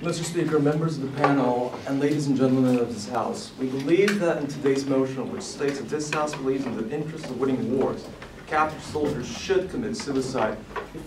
Mr. Speaker, members of the panel, and ladies and gentlemen of this House, we believe that in today's motion, which states that this House believes in the interest of winning wars, captured soldiers should commit suicide.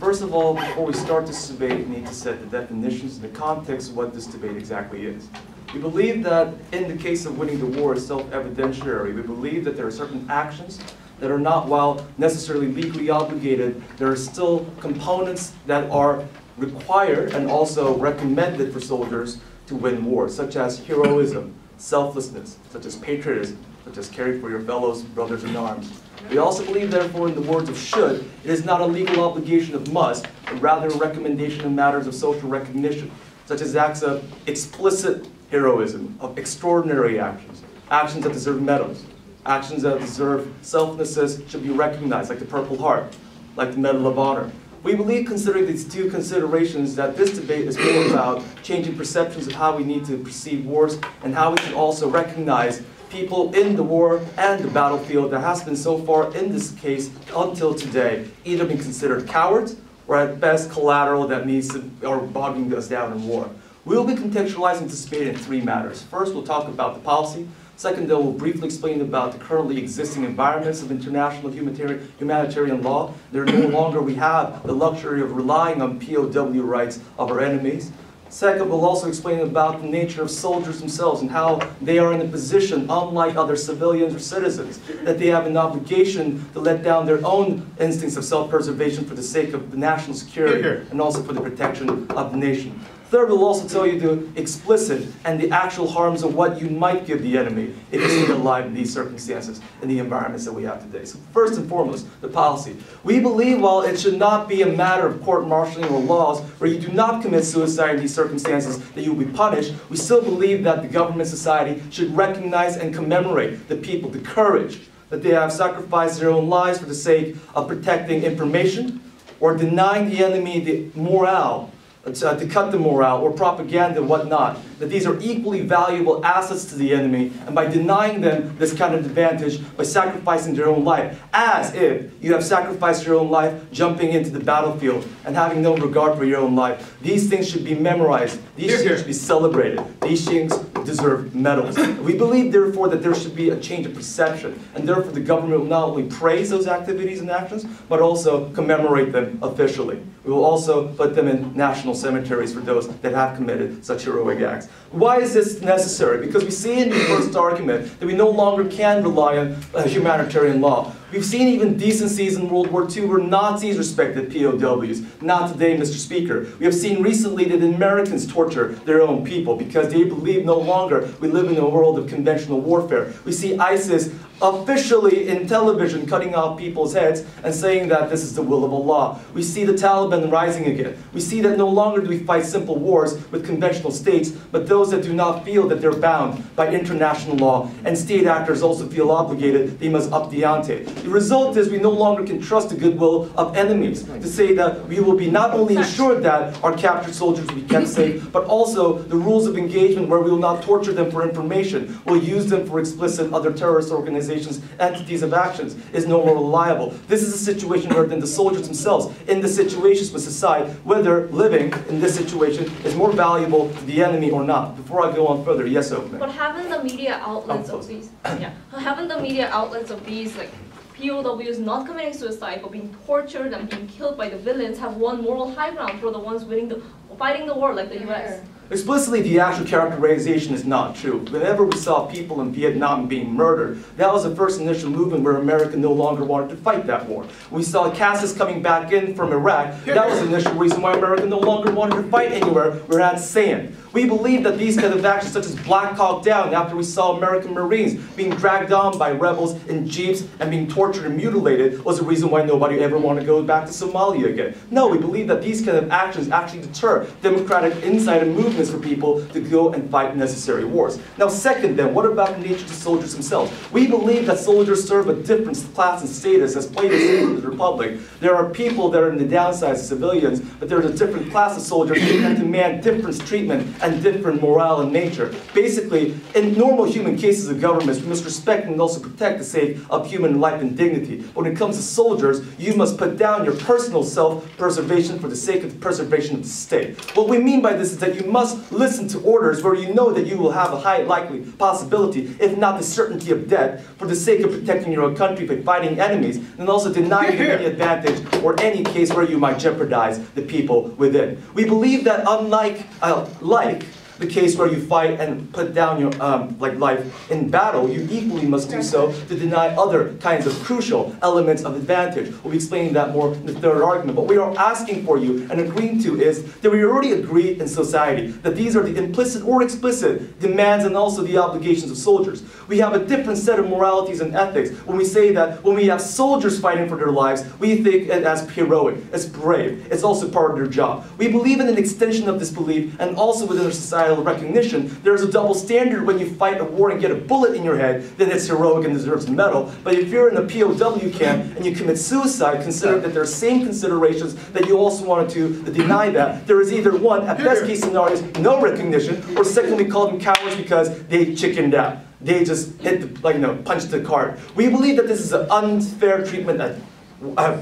First of all, before we start this debate, we need to set the definitions and the context of what this debate exactly is. We believe that in the case of winning the war, it's self-evidentiary. We believe that there are certain actions that are not, while necessarily legally obligated, there are still components that are required and also recommended for soldiers to win wars, such as heroism, selflessness, such as patriotism, such as caring for your fellow brothers in arms. We also believe, therefore, in the words of should, it is not a legal obligation of must, but rather a recommendation in matters of social recognition, such as acts of explicit heroism, of extraordinary actions, actions that deserve medals, actions that deserve selflessness should be recognized, like the Purple Heart, like the Medal of Honor. We believe, considering these two considerations, that this debate is more about changing perceptions of how we need to perceive wars and how we can also recognize people in the war and the battlefield that has been so far in this case until today either been considered cowards or at best collateral that needs to, or bogging us down in war. We'll be contextualizing this debate in three matters. First, we'll talk about the policy. Second, though, we'll briefly explain about the currently existing environments of international humanitarian law. There no longer we have the luxury of relying on POW rights of our enemies. Second, we'll also explain about the nature of soldiers themselves and how they are in a position, unlike other civilians or citizens, that they have an obligation to let down their own instincts of self-preservation for the sake of the national security and also for the protection of the nation. Third, we'll also tell you the explicit and the actual harms of what you might give the enemy if you stay alive in these circumstances, in the environments that we have today. So first and foremost, the policy. We believe while it should not be a matter of court-martialing or laws where you do not commit suicide in these circumstances that you will be punished, we still believe that the government society should recognize and commemorate the people, the courage that they have sacrificed their own lives for the sake of protecting information or denying the enemy the morale, to cut the morale or propaganda and whatnot, that these are equally valuable assets to the enemy, and by denying them this kind of advantage, by sacrificing their own life, as if you have sacrificed your own life jumping into the battlefield and having no regard for your own life. These things should be memorized. These things should be celebrated. These things deserve medals. We believe, therefore, that there should be a change of perception, and therefore the government will not only praise those activities and actions, but also commemorate them officially. We will also put them in national cemeteries for those that have committed such heroic acts. Why is this necessary? Because we see in the first argument that we no longer can rely on humanitarian law. We've seen even decencies in World War II where Nazis respected POWs. Not today, Mr. Speaker. We have seen recently that Americans torture their own people because they believe no longer we live in a world of conventional warfare. We see ISIS officially in television cutting off people's heads and saying that this is the will of Allah. We see the Taliban rising again. We see that no longer do we fight simple wars with conventional states, but those that do not feel that they're bound by international law, and state actors also feel obligated, they must up the ante. The result is we no longer can trust the goodwill of enemies to say that we will be not only assured that our captured soldiers will be kept safe, but also the rules of engagement where we will not torture them for information, we'll use them for explicit other terrorist organizations, entities of actions, is no more reliable. This is a situation where then the soldiers themselves in the situations must decide whether living in this situation is more valuable to the enemy or not. Before I go on further, yes, Oakman. But haven't the media outlets of these, haven't the media outlets of these, like, POWs not committing suicide but being tortured and being killed by the villains have won moral high ground for the ones fighting the war, like the US? Explicitly, the actual characterization is not true. Whenever we saw people in Vietnam being murdered, that was the first initial movement where America no longer wanted to fight that war. We saw Cassis coming back in from Iraq. That was the initial reason why America no longer wanted to fight anywhere where it had sand. We believe that these kind of actions, such as Black Hawk Down, after we saw American Marines being dragged on by rebels in jeeps and being tortured and mutilated, was the reason why nobody ever wanted to go back to Somalia again. No, we believe that these kind of actions actually deter democratic insight and movements for people to go and fight necessary wars. Now, second then, what about the nature of the soldiers themselves? We believe that soldiers serve a different class and status as played in the Republic. There are people that are in the downsides of civilians, but there's a different class of soldiers that demand different treatment and different morale and nature. Basically, in normal human cases of governments, we must respect and also protect the sake of human life and dignity. But when it comes to soldiers, you must put down your personal self-preservation for the sake of the preservation of the state. What we mean by this is that you must must listen to orders where you know that you will have a high likely possibility, if not the certainty of death, for the sake of protecting your own country by fighting enemies, and also denying you any advantage or any case where you might jeopardize the people within. We believe that unlike the case where you fight and put down your life in battle, you equally must do so to deny other kinds of crucial elements of advantage. We'll be explaining that more in the third argument. But what we are asking for you and agreeing to is that we already agree in society that these are the implicit or explicit demands and also the obligations of soldiers. We have a different set of moralities and ethics when we say that when we have soldiers fighting for their lives, we think it as heroic, as brave. It's also part of their job. We believe in an extension of this belief, and also within our society recognition, there's a double standard when you fight a war and get a bullet in your head, then it's heroic and deserves a medal. But if you're in a POW camp and you commit suicide, consider that there are same considerations that you also wanted to deny that. There is either one, at best case scenarios, no recognition, or secondly, call them cowards because they chickened out. They just hit punched the card. We believe that this is an unfair treatment at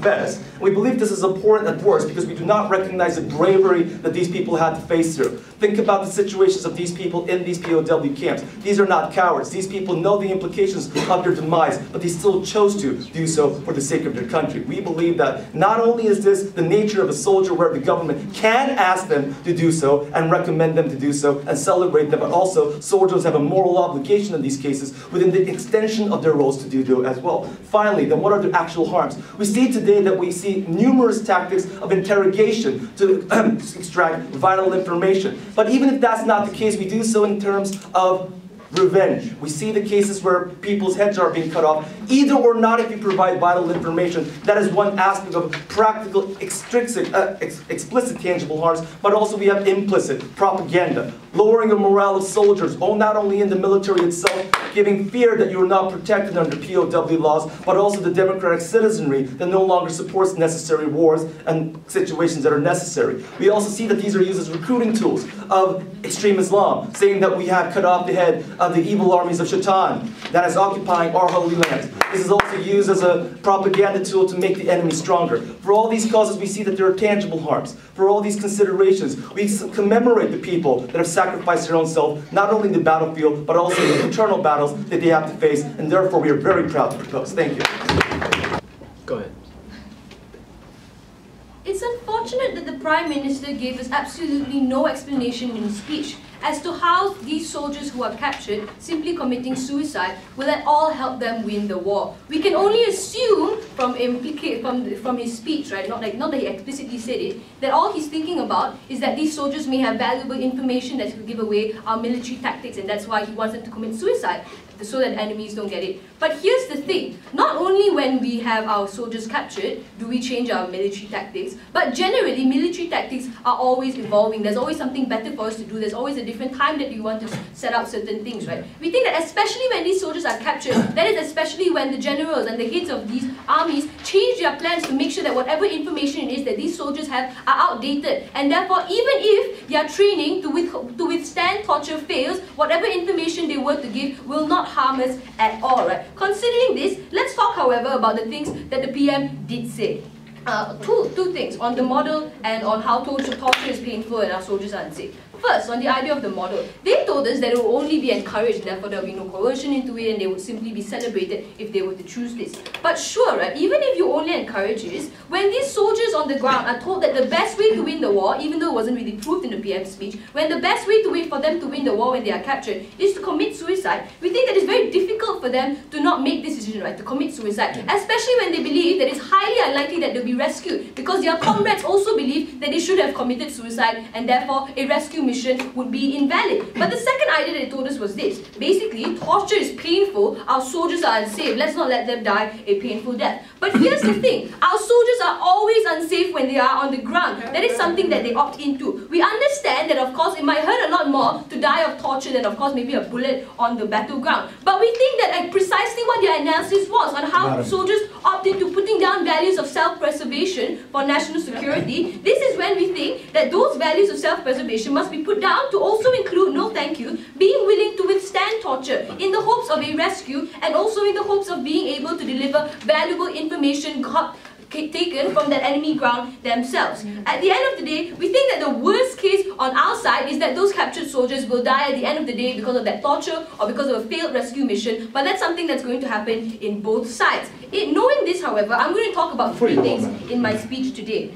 best. We believe this is important at worst because we do not recognize the bravery that these people had to face through. Think about the situations of these people in these POW camps. These are not cowards. These people know the implications of their demise, but they still chose to do so for the sake of their country. We believe that not only is this the nature of a soldier where the government can ask them to do so and recommend them to do so and celebrate them, but also soldiers have a moral obligation in these cases within the extension of their roles to do so as well. Finally, then what are the actual harms? We see today that we see numerous tactics of interrogation to extract vital information. But even if that's not the case, we do so in terms of revenge. We see the cases where people's heads are being cut off, either or not if you provide vital information. That is one aspect of practical, explicit tangible harms, but also we have implicit propaganda, lowering the morale of soldiers, not only in the military itself, giving fear that you are not protected under POW laws, but also the democratic citizenry that no longer supports necessary wars and situations that are necessary. We also see that these are used as recruiting tools of extreme Islam, saying that we have cut off the head of the evil armies of Shaitan that is occupying our holy lands. This is also used as a propaganda tool to make the enemy stronger. For all these causes, we see that there are tangible harms. For all these considerations, we commemorate the people that have sacrificed their own self, not only in the battlefield, but also in the internal battles that they have to face, and therefore we are very proud to propose. Thank you. Go ahead. It's unfortunate that the Prime Minister gave us absolutely no explanation in his speech as to how these soldiers who are captured simply committing suicide will at all help them win the war. We can only assume from his speech, right? Not that he explicitly said it, that all he's thinking about is that these soldiers may have valuable information that could give away our military tactics, and that's why he wants them to commit suicide, so that enemies don't get it. But here's the thing, not only when we have our soldiers captured do we change our military tactics, but generally military tactics are always evolving. There's always something better for us to do. There's always a different time that we want to set up certain things, right? We think that especially when these soldiers are captured, that is especially when the generals and the heads of these armies change their plans to make sure that whatever information it is that these soldiers have are outdated, and therefore even if their training to withstand torture fails, whatever information they were to give will not harm us at all, right? Considering this, let's talk, however, about the things that the PM did say. Two things, on the model and on how torture is painful and our soldiers are unsafe. First, on the idea of the model, they told us that it will only be encouraged, therefore there will be no coercion into it, and they would simply be celebrated if they were to choose this. But sure, right, even if you only encourage this, when these soldiers on the ground are told that the best way to win the war, even though it wasn't really proved in the PM's speech, when the best way for them to win the war when they are captured is to commit suicide, we think that it's very difficult for them to not make this decision, right, to commit suicide, especially when they believe that it's highly unlikely that they'll be rescued, because their comrades also believe that they should have committed suicide, and therefore a rescue mission would be invalid. But the second idea that they told us was this. Basically, torture is painful, our soldiers are unsafe, let's not let them die a painful death. But here's the thing, our soldiers are always unsafe when they are on the ground. That is something that they opt into. We understand that of course it might hurt a lot more to die of torture than of course maybe a bullet on the battleground. But we think that precisely what their analysis was on how soldiers opt into putting down values of self-preservation for national security, this is when we think that those values of self-preservation must be put down to also include, no thank you, being willing to withstand torture in the hopes of a rescue, and also in the hopes of being able to deliver valuable information taken from that enemy ground themselves. At the end of the day, we think that the worst case on our side is is that those captured soldiers will die at the end of the day because of that torture or because of a failed rescue mission, but that's something that's going to happen in both sides. Knowing this, however, I'm going to talk about three things in my speech today.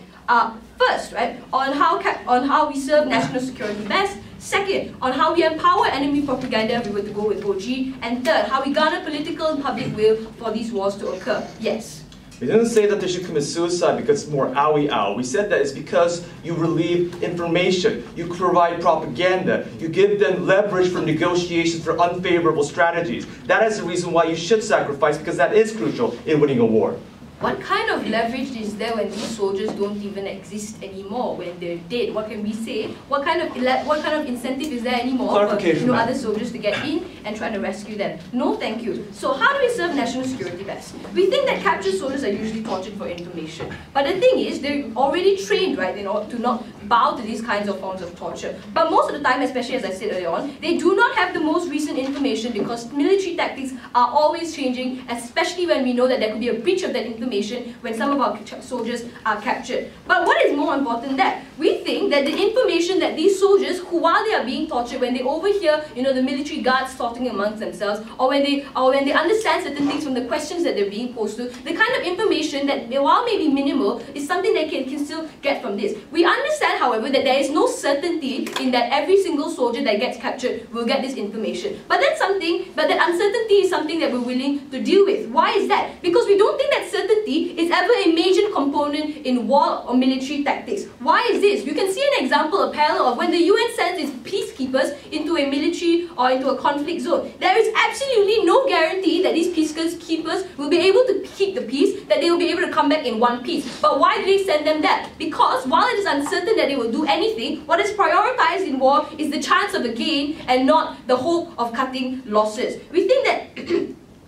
First, right, on how we serve national security best. Second, on how we empower enemy propaganda if we were to go with OG. And third, how we garner political and public will for these wars to occur. Yes? We didn't say that they should commit suicide because it's more owie-ow. We said that it's because you relieve information, you provide propaganda, you give them leverage for negotiations for unfavorable strategies. That is the reason why you should sacrifice, because that is crucial in winning a war. What kind of leverage is there when these soldiers don't even exist anymore, when they're dead? What can we say? What kind of incentive is there anymore for other soldiers to get in and try to rescue them? No, thank you. So how do we serve national security best? We think that captured soldiers are usually tortured for information. But the thing is, they're already trained, right, to not bow to these kinds of forms of torture. But most of the time, especially as I said earlier on, they do not have the most recent information because military tactics are always changing, especially when we know that there could be a breach of that information when some of our soldiers are captured. But what is more important than that? We think that the information that these soldiers, who while they are being tortured, when they overhear, the military guards talking amongst themselves, or when they understand certain things from the questions that they're being posed to, the kind of information that, while maybe minimal, is something they can still get from this. We understand, however, that there is no certainty in that every single soldier that gets captured will get this information. But that uncertainty is something that we're willing to deal with. Why is that? Because we don't think that certainty is ever a major component in war or military tactics. Why is this? You can see an example, a parallel of when the UN sends its peacekeepers into a military or into a conflict zone. There is absolutely no guarantee that these peacekeepers will be able to keep the peace, that they will be able to come back in one piece. But why do they send them there? Because while it is uncertain that they will do anything, what is prioritized in war is the chance of a gain and not the hope of cutting losses. We think that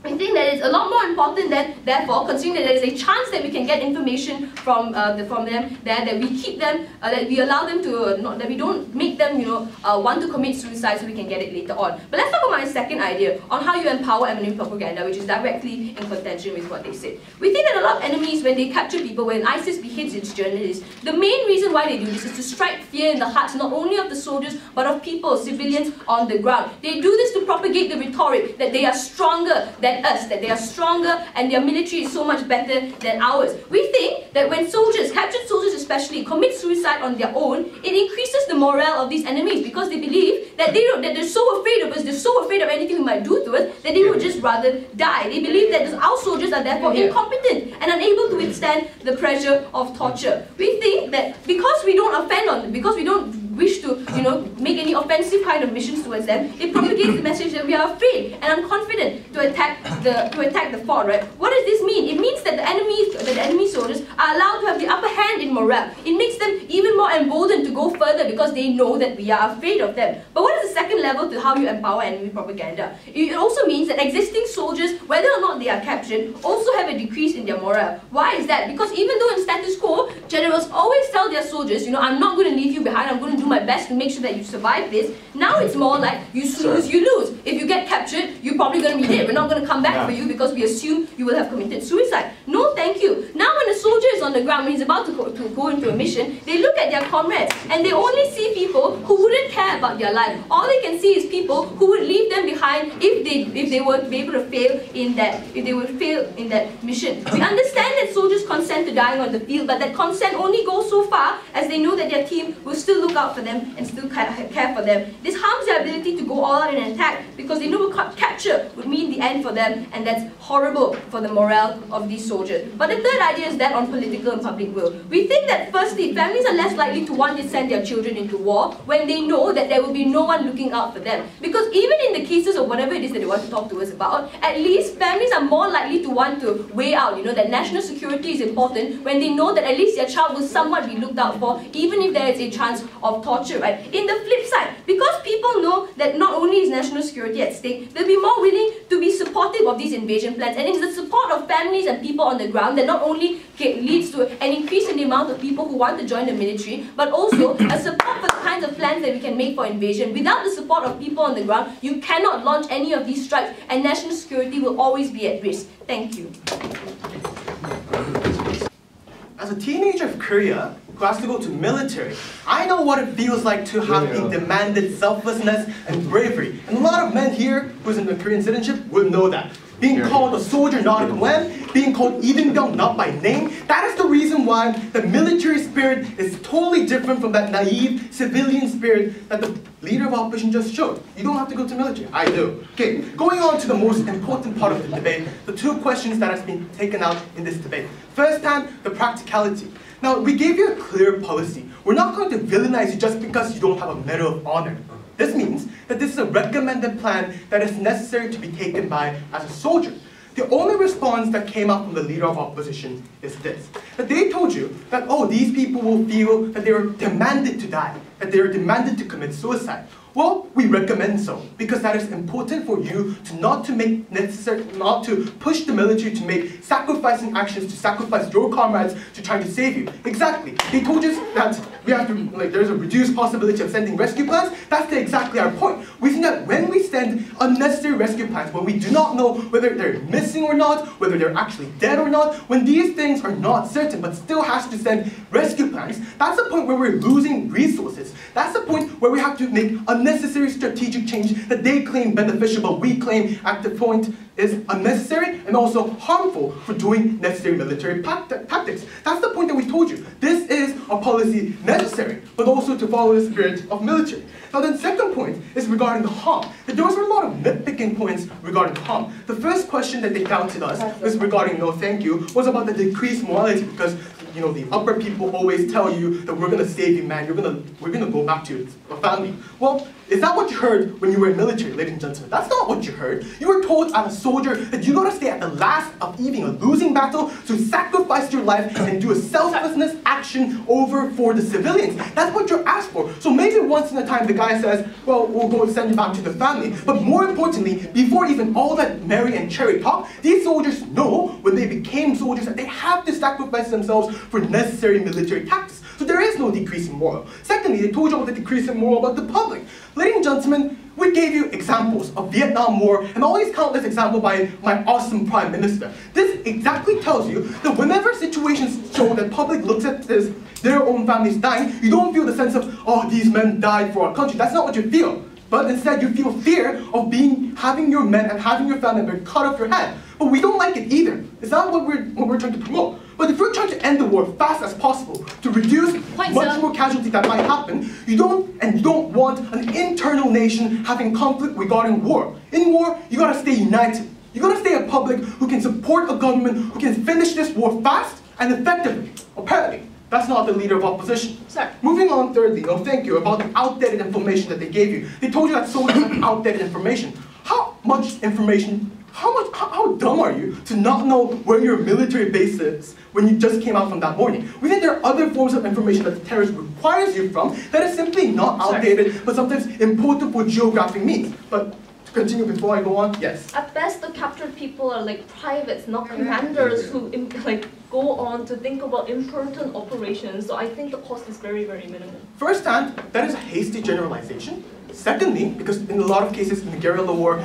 it's a lot more important than, therefore, considering that there is a chance that we can get information from them, that we keep them, that we allow them to, that we don't make them, want to commit suicide so we can get it later on. But let's talk about my second idea on how you empower enemy propaganda, which is directly in contention with what they said. We think that a lot of enemies, when they capture people, when ISIS beheads its journalists, the main reason why they do this is to strike fear in the hearts not only of the soldiers, but of people, civilians on the ground. They do this to propagate the rhetoric that they are stronger than us, that they are stronger and their military is so much better than ours. We think that when soldiers, captured soldiers especially, commit suicide on their own, it increases the morale of these enemies because they believe that they're so afraid of us, they're so afraid of anything we might do to us, that they would just rather die. They believe that our soldiers are therefore incompetent and unable to withstand the pressure of torture. We think that because we don't offend on them, because we don't wish to, make any offensive kind of missions towards them, it propagates the message that we are afraid and unconfident to attack the fort, right? What does this mean? It means that the enemy soldiers are allowed to have the upper hand in morale. It makes them even more emboldened to go further because they know that we are afraid of them. But what is the second level to how you empower enemy propaganda? It also means that existing soldiers, whether or not they are captured, also have a decrease in their morale. Why is that? Because even though in status quo, generals always tell their soldiers, I'm not going to leave you behind, I'm going to do my best to make sure that you survive this. Now it's more like, you snooze, you lose. If you get captured, you're probably going to be dead. We're not going to come back for you because we assume you will have committed suicide. No, thank you. Now when a soldier is on the ground, when he's about to go into a mission, they look at their comrades and they only see people who wouldn't care about their life. All they can see is people who would leave them behind if they were to be able to fail in that mission. We understand that soldiers consent to dying on the field, but that consent only goes so far as they know that their team will still look out for them and still care for them. This harms their ability to go all out and attack because they know capture would mean the end for them, and that's horrible for the morale of these soldiers. But the third idea is that on political and public will. We think that firstly, families are less likely to want to send their children into war when they know that there will be no one looking out for them. Because even in the cases of whatever it is that they want to talk to us about, at least families are more likely to want to weigh out, that national security is important when they know that at least their child will somewhat be looked out for, even if there is a chance of torture, right? In the flip side, because people know that not only is national security at stake, they'll be more willing to be supportive of these invasion plans. And it's the support of families and people on the ground that not only leads to an increase in the amount of people who want to join the military, but also a support for the kinds of plans that we can make for invasion. Without the support of people on the ground, you cannot launch any of these strikes, and national security will always be at risk. Thank you. As a teenager of Korea, who has to go to military, I know what it feels like to have being demanded selflessness and bravery. And a lot of men here who's in the Korean citizenship will know that. Being called a soldier, not a Gwen, being called EDiS, not by name, that is the reason why the military spirit is totally different from that naive civilian spirit that the leader of opposition just showed. You don't have to go to military. I do. Okay, going on to the most important part of the debate, the two questions that has been taken out in this debate. First hand, the practicality. Now, we gave you a clear policy. We're not going to villainize you just because you don't have a Medal of Honor. This means that this is a recommended plan that is necessary to be taken by as a soldier. The only response that came out from the leader of opposition is this. That they told you that, oh, these people will feel that they are demanded to die, that they are demanded to commit suicide. Well, we recommend so, because that is important for you to not to push the military to make sacrificing actions, to sacrifice your comrades to try to save you. Exactly. They told us that we have to, there's a reduced possibility of sending rescue plans. That's exactly our point. We think that when we send unnecessary rescue plans, when we do not know whether they're missing or not, whether they're actually dead or not, when these things are not certain but still has to send rescue plans, that's the point where we're losing resources. That's the point where we have to make unnecessary strategic change that they claim beneficial, but we claim at the point is unnecessary and also harmful for doing necessary military tactics. That's the point that we told you. This is a policy necessary, but also to follow the spirit of military. Now the second point is regarding the harm. There was a lot of nitpicking points regarding harm. The first question that they doubted us was regarding no thank you, was about the decreased morality, because the upper people always tell you that we're gonna save you, man, we're gonna go back to your family. Well, is that what you heard when you were in military, ladies and gentlemen? That's not what you heard. You were told as a soldier that you gotta stay at the last of even a losing battle to sacrifice your life and do a selflessness action over for the civilians. That's what you're asked for. So maybe once in a time the guy says, well, we'll go send you back to the family. But more importantly, before even all that merry and cherry talk, these soldiers know when they became soldiers that they have to sacrifice themselves for necessary military tactics. So there is no decrease in moral. Secondly, they told you about the decrease in moral about the public. Ladies and gentlemen, we gave you examples of Vietnam War and all these countless examples by my awesome Prime Minister. This exactly tells you that whenever situations show that public looks at this, their own families dying, you don't feel the sense of, oh, these men died for our country. That's not what you feel. But instead you feel fear of having your men and having your family member cut off your head. But we don't like it either. It's not what we're trying to promote. But if you're trying to end the war fast as possible, to reduce much more casualty that might happen, you don't want an internal nation having conflict regarding war. In war, you gotta stay united. You gotta stay a public who can support a government who can finish this war fast and effectively. Apparently, that's not the leader of opposition. Sorry. Moving on thirdly, no thank you, about the outdated information that they gave you. They told you that soldiers have outdated information. How much information, how dumb are you to not know where your military base is when you just came out from that morning? We think there are other forms of information that the terrorist requires you from that is simply not outdated, but sometimes important for geographic means. But to continue before I go on, yes? At best, the captured people are like privates, not commanders who go on to think about important operations. So I think the cost is very, very minimal. First hand, that is a hasty generalization. Secondly, because in a lot of cases in the guerrilla war,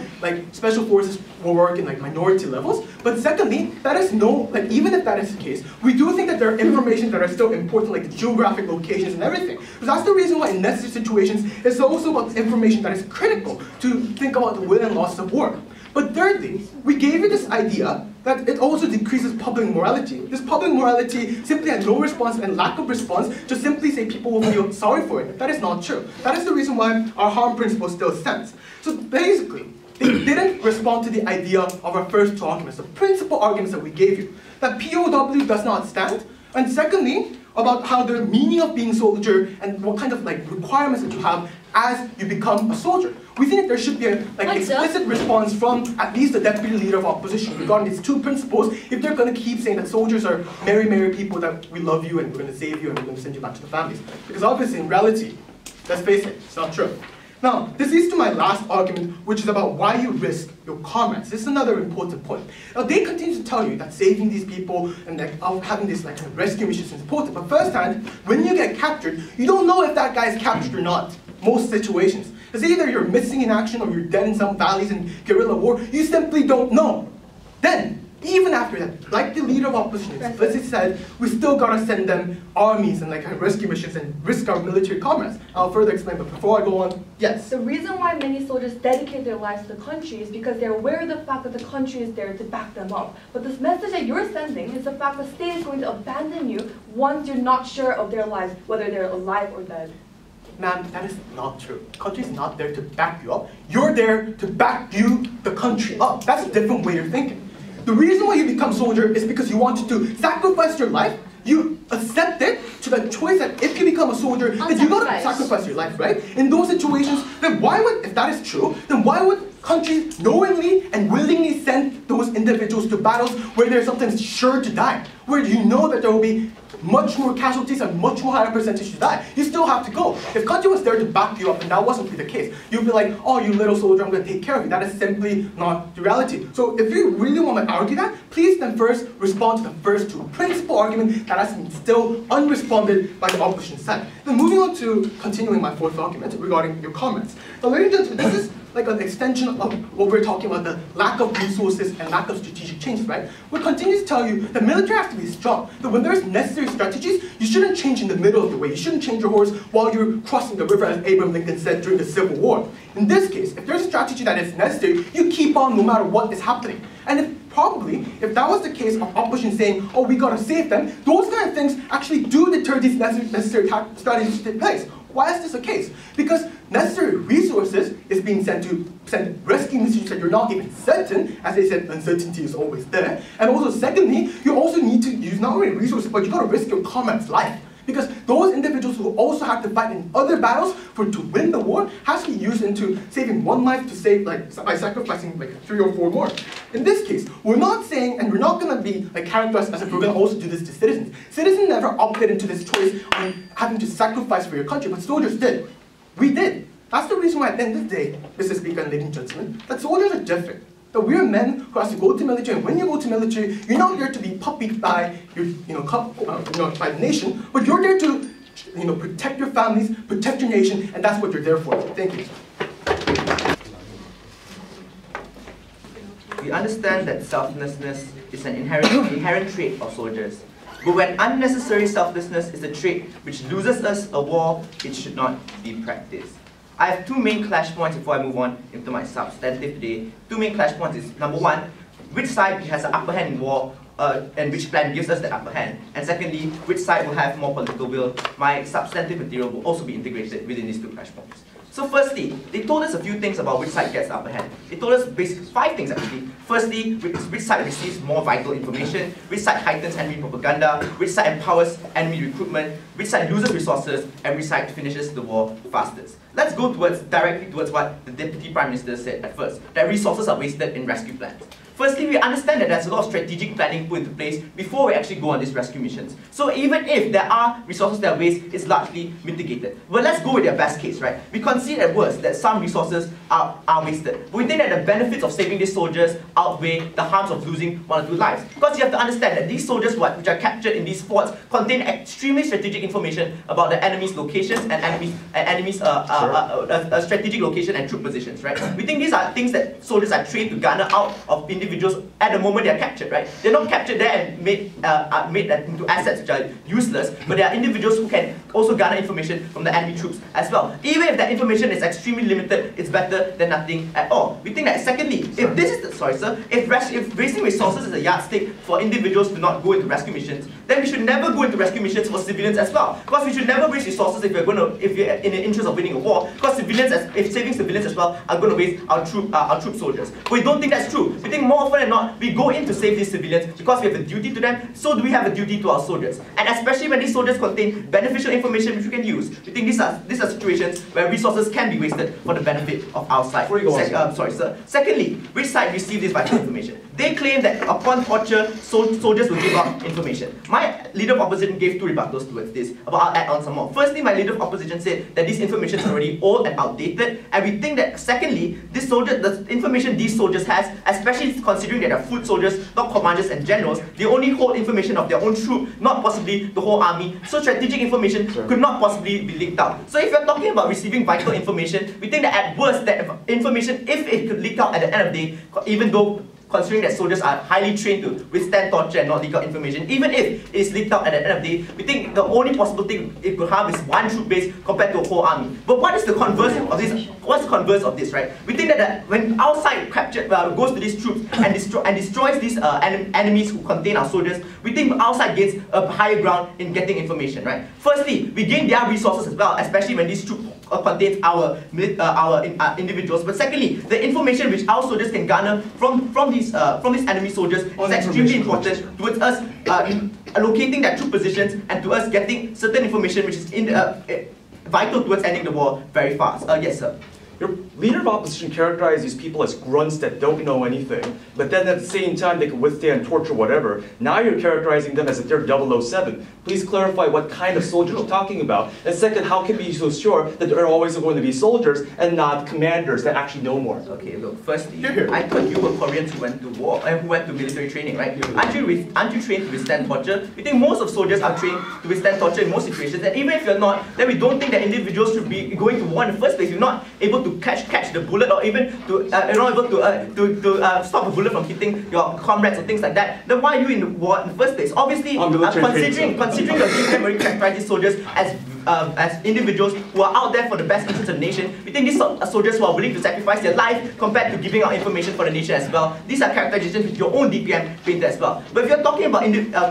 special forces will work in minority levels. But secondly, that is even if that is the case, we do think that there are information that are still important, like the geographic locations and everything. Because that's the reason why in necessary situations, it's also about the information that is critical to think about the win and loss of war. But thirdly, we gave you this idea that it also decreases public morality. This public morality simply had no response and lack of response to simply say people will feel sorry for it. That is not true. That is the reason why our harm principle still stands. So basically, they didn't respond to the idea of our first two arguments, the principal arguments that we gave you, that POW does not stand, and secondly, about how the meaning of being soldier and what kind of requirements that you have as you become a soldier. We think that there should be an explicit response from at least the deputy leader of opposition regarding these two principles if they're going to keep saying that soldiers are merry people, that we love you and we're going to save you and we're going to send you back to the families. Because obviously in reality, let's face it, it's not true. Now, this leads to my last argument, which is about why you risk your comrades. This is another important point. Now, they continue to tell you that saving these people and having this rescue mission is important. But firsthand, when you get captured, you don't know if that guy is captured or not. Most situations. It's either you're missing in action or you're dead in some valleys in guerrilla war. You simply don't know. Then, even after that, like the leader of opposition explicitly said, we still gotta send them armies and like rescue missions and risk our military comrades. I'll further explain, but before I go on, yes? The reason why many soldiers dedicate their lives to the country is because they're aware of the fact that the country is there to back them up. But this message that you're sending is the fact that the state is going to abandon you once you're not sure of their lives, whether they're alive or dead. Ma'am, that is not true. The country is not there to back you up. You're there to back the country up. That's a different way of thinking. The reason why you become soldier is because you wanted to sacrifice your life. You accept it to the choice that if you become a soldier, then you gotta sacrifice your life, right? In those situations, then why would, if that is true, then why would countries knowingly and willingly send those individuals to battles where they're sometimes sure to die, where you know that there will be much more casualties and much more higher percentage to die? You still have to go. If country was there to back you up and that wasn't the case, you'd be like, oh, you little soldier, I'm going to take care of you. That is simply not the reality. So if you really want to argue that, please then first respond to the first two principal arguments that has been still unresponded by the opposition side. Then moving on to continuing my fourth argument regarding your comments. Now, ladies and gentlemen, this is like an extension of what we're talking about, the lack of resources and lack of strategic change, right? We continue to tell you the military has to be strong, that when there's necessary strategies, you shouldn't change in the middle of the way. You shouldn't change your horse while you're crossing the river, as Abraham Lincoln said during the Civil War. In this case, if there's a strategy that is necessary, you keep on no matter what is happening. And if that was the case of opposition saying, oh, we gotta save them, those kind of things actually do deter these necessary strategies to take place. Why is this the case? Because necessary resources is being sent to send rescue missions that you're not even certain. As they said, uncertainty is always there. And also, secondly, you also need to use not only resources, but you got to risk your comrade's life. Because those individuals who also have to fight in other battles to win the war has to be used into saving one life to save, like, by sacrificing like 3 or 4 more. In this case, we're not saying, and we're not going to be like characterized as if we're going to also do this to citizens. Citizens never opted into this choice on having to sacrifice for your country, but soldiers did. We did. That's the reason why at the end of the day, Mr. Speaker and ladies and gentlemen, that soldiers are different. That we're men who have to go to military, and when you go to military, you're not there to be puppied by your, by the nation, but you're there to, protect your families, protect your nation, and that's what you're there for. Thank you. We understand that selflessness is an inherent trait of soldiers. But when unnecessary selflessness is a trait which loses us a war, it should not be practiced. I have 2 main clash points before I move on into my substantive today. 2 main clash points is, number 1, which side has the upper hand in war, and which plan gives us the upper hand. And secondly, which side will have more political will. My substantive material will also be integrated within these 2 clash points. So firstly, they told us a few things about which side gets the upper hand. They told us basically 5 things actually. Firstly, which side receives more vital information, which side heightens enemy propaganda, which side empowers enemy recruitment, which side loses resources, and which side finishes the war fastest. Let's go directly towards what the Deputy Prime Minister said at first, that resources are wasted in rescue plans. Firstly, we understand that there's a lot of strategic planning put into place before we actually go on these rescue missions. So even if there are resources that are wasted, it's largely mitigated. But let's go with their best case, right? We concede at worst that some resources are wasted. But we think that the benefits of saving these soldiers outweigh the harms of losing 1 or 2 lives. Because you have to understand that these soldiers which are captured in these forts contain extremely strategic information about the enemy's locations and enemy's strategic location and troop positions, right? We think these are things that soldiers are trained to garner out of individuals at the moment they are captured, right? They're not captured there and made into assets which are useless, but they are individuals who can also garner information from the enemy troops as well. Even if that information is extremely limited, it's better than nothing at all. We think that secondly, if this is the, if wasting resources is a yardstick for individuals to not go into rescue missions, then we should never go into rescue missions for civilians as well. Because we should never waste resources if we're in the interest of winning a war. Because if saving civilians as well are going to waste our troop soldiers. But we don't think that's true. We think more often than not, we go in to save these civilians because we have a duty to them, so do we have a duty to our soldiers. And especially when these soldiers contain beneficial information which we can use. We think these are situations where resources can be wasted for the benefit of our side. Secondly, which side receives this vital information? They claim that upon torture, soldiers will give up information. My leader of opposition gave 2 rebuttals towards this, but I'll add on some more. Firstly, my leader of opposition said that this information is already old and outdated, and we think that secondly, the information these soldiers has, especially considering that they're foot soldiers, not commanders and generals, they only hold information of their own troop, not possibly the whole army, so strategic information could not possibly be leaked out. So if you're talking about receiving vital information, we think that at worst, that information, if it could leak out at the end of the day, even though considering that soldiers are highly trained to withstand torture and not leak out information. Even if it's leaked out at the end of the day, we think the only possible thing it could have is one troop base compared to a whole army. But what is the converse of this? What's the converse of this, right? We think that when our side goes to these troops and destroys these enemies who contain our soldiers, we think our side gains a higher ground in getting information, right? Firstly, we gain their resources as well, especially when these troops contains our individuals. But secondly, the information which our soldiers can garner from these enemy soldiers is extremely important towards us allocating their troop positions and to us getting certain information which is vital towards ending the war very fast. Yes, sir. Your leader of opposition characterized these people as grunts that don't know anything, but then at the same time they can withstand torture, whatever. Now you're characterizing them as if they're 007. Please clarify what kind of soldiers you're talking about. And second, how can we be so sure that they're always going to be soldiers and not commanders that actually know more? Okay, look, firstly, I thought you were Koreans who went to war and who went to military training, right? Aren't you trained to withstand torture? We think most of soldiers are trained to withstand torture in most situations, and even if you're not, then we don't think that individuals should be going to war in the first place. You're not able to catch the bullet, or even to not able to stop a bullet from hitting your comrades or things like that. Then why are you in the war in the first place? Obviously, considering your memory characterize these soldiers as individuals who are out there for the best interest of the nation, we think these are soldiers who are willing to sacrifice their life compared to giving out information for the nation as well. These are characterizations which your own DPM painted as well. But if you're talking about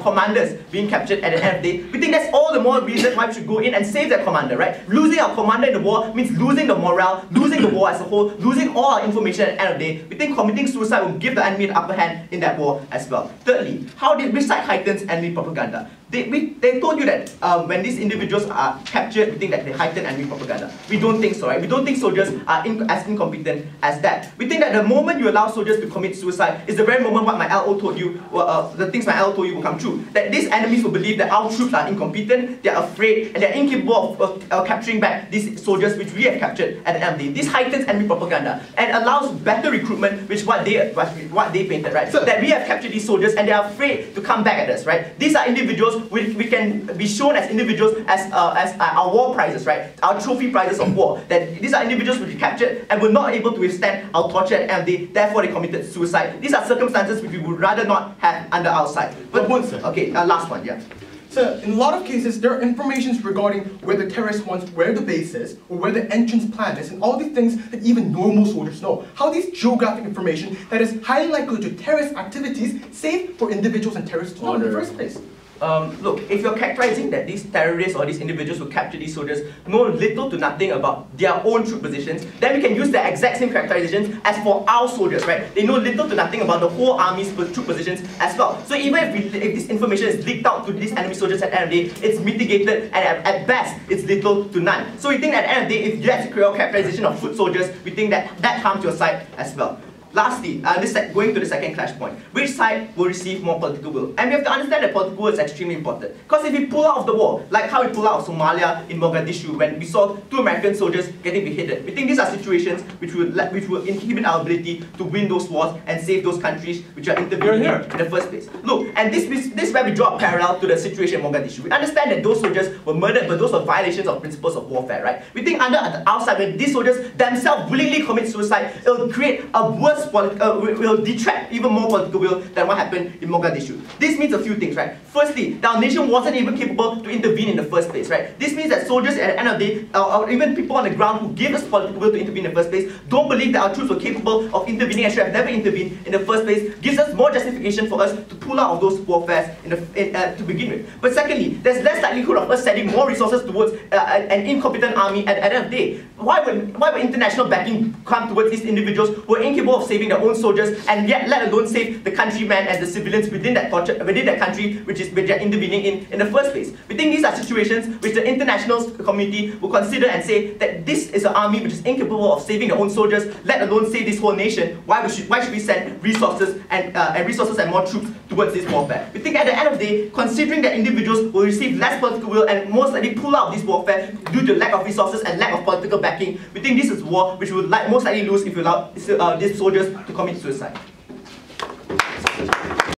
commanders being captured at the end of the day, we think that's all the more reason why we should go in and save their commander, right? Losing our commander in the war means losing the morale, losing the war as a whole, losing all our information at the end of the day. We think committing suicide will give the enemy the upper hand in that war as well. Thirdly, which side heightens enemy propaganda? They told you that when these individuals are captured, we think that they heighten enemy propaganda. We don't think so, right? We don't think soldiers are as incompetent as that. We think that the moment you allow soldiers to commit suicide is the very moment what my LO told you, the things my LO told you will come true. That these enemies will believe that our troops are incompetent, they are afraid, and they are incapable of capturing back these soldiers which we have captured at the end of the day. This heightens enemy propaganda and allows better recruitment, which what they painted, right? So that we have captured these soldiers and they are afraid to come back at us, right? These are individuals we can be shown as individuals as our war prizes, right? Our trophy prizes of war. That these are individuals which we captured and were not able to withstand our torture at the end of the day, therefore they committed suicide. These are circumstances which we would rather not have under our side. But okay, last one, yeah. So, in a lot of cases, there are informations regarding where the terrorist wants, where the base is, or where the entrance plan is, and all these things that even normal soldiers know. How these geographic information that is highly likely to terrorist activities safe for individuals and terrorists to know in the first place? Look, if you're characterizing that these terrorists or these individuals who capture these soldiers know little to nothing about their own troop positions, then we can use the exact same characterizations as for our soldiers, right? They know little to nothing about the whole army's troop positions as well. So even if this information is leaked out to these enemy soldiers at the end of the day, it's mitigated, and at best, it's little to none. So we think that at the end of the day, if that's a correct characterization of foot soldiers, we think that that harms your side as well. Lastly, going to the second clash point, which side will receive more political will? And we have to understand that political will is extremely important. Because if we pull out of the war, like how we pull out of Somalia in Mogadishu when we saw 2 American soldiers getting beheaded, we think these are situations which will inhibit our ability to win those wars and save those countries which are intervening in the first place. Look, and this is where we draw a parallel to the situation in Mogadishu. We understand that those soldiers were murdered, but those were violations of principles of warfare, right? We think under our side, when these soldiers themselves willingly commit suicide, it will create a worse will detract even more political will than what happened in Mogadishu. This means a few things, right? Firstly, our nation wasn't even capable to intervene in the first place, right? This means that soldiers at the end of the day, or even people on the ground who gave us political will to intervene in the first place, don't believe that our troops were capable of intervening and should have never intervened in the first place, gives us more justification for us to pull out of those warfares to begin with. But secondly, there's less likelihood of us sending more resources towards an incompetent army at the end of the day. Why would international backing come towards these individuals who are incapable of saving their own soldiers and yet let alone save the countrymen and the civilians within that country which they're intervening in the first place? We think these are situations which the international community will consider and say that this is an army which is incapable of saving their own soldiers, let alone save this whole nation. Why should we send resources and more troops towards this warfare? We think at the end of the day, considering that individuals will receive less political will and most likely pull out of this warfare due to lack of resources and lack of political backing, we think this is war which we would most likely lose if we allow these soldiers to commit suicide.